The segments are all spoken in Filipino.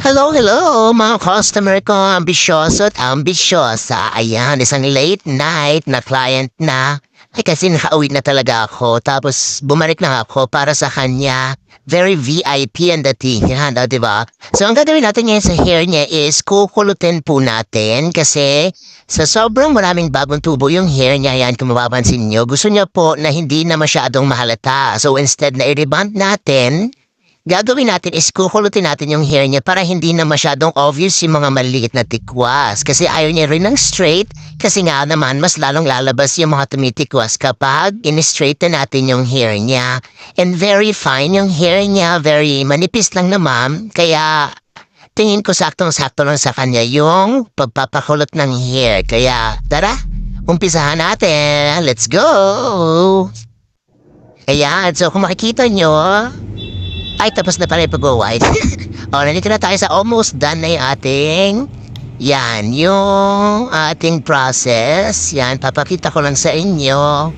Hello, hello mga customer ko, ambisyoso at ambisyosa. Ayan, isang late night na client na. Ay kasi nakauwi na talaga ako, tapos bumalik na ako para sa kanya. Very VIP ang dating yan, diba? So ang gagawin natin ngayon sa hair niya is kukulutin po natin kasi sa sobrang maraming bagong tubo yung hair niya, yan kung mapapansin nyo, gusto niya po na hindi na masyadong mahalata. So instead na i-rebond natin, gagawin natin is kukulutin natin yung hair niya para hindi na masyadong obvious yung mga maliliit na tikwas. Kasi ayaw niya rin ng straight kasi nga naman mas lalong lalabas yung mga tumitikwas kapag in-straight na natin yung hair niya. And very fine yung hair niya, very manipis lang naman. Kaya tingin ko saktong-sakto lang sa kanya yung pagpapakulot ng hair. Kaya tara, umpisahan natin. Let's go! Ayan, so kung makikita nyo, ay, tapos na pala yung pag-white. O, nandito na tayo sa almost done na yung ating, yan, yung ating process. Yan, papakita ko lang sa inyo.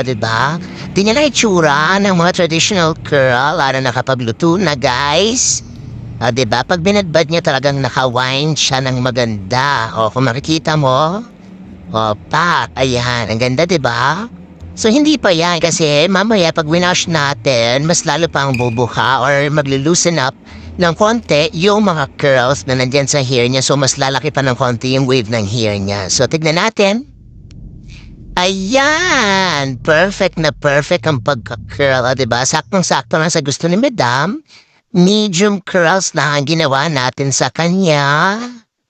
Diba? Tingnan na itsura ng mga traditional curl, lalo nakapagluto na, guys. Diba? Pag binadbad niya talagang naka-wine siya ng maganda. O, kung makikita mo, ayan, ang ganda, diba? So, hindi pa yan kasi mamaya pag winash natin, mas lalo pang bubuka or magli-loosen up ng konti yung mga curls na nandyan sa hair niya. So, mas lalaki pa ng konti yung wave ng hair niya. So, tignan natin. Ayan! Perfect na perfect ang pagka-curl. Diba? Saktong-sakto lang sa gusto ni Madam. Medium curls na ang ginawa natin sa kanya.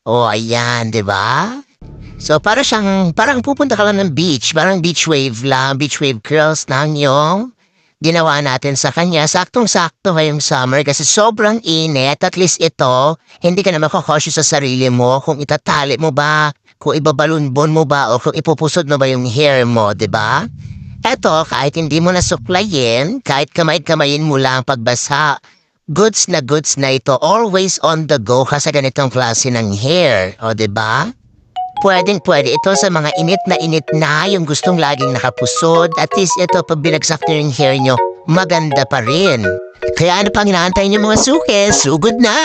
Ayan, diba? So, parang pupunta ka lang ng beach. Parang beach wave lang. Beach wave curls lang yung ginawa natin sa kanya. Saktong-sakto ngayong summer kasi sobrang init. At least ito, hindi ka na makakosyo sa sarili mo kung itatali mo ba, kung ibabalunbon mo ba, o kung ipupusod mo ba yung hair mo, diba? Eto, kahit hindi mo nasuklayin, kahit kamay-kamayin mo lang pagbasa, goods na ito. Always on the go ka sa ganitong klase ng hair. O, diba? Pwede ito sa mga init na yung gustong laging nakapusod. At least ito, pag binagsak nyo yung hair nyo, maganda pa rin. Kaya ano pang inaantay nyo mga suke? Sugod na!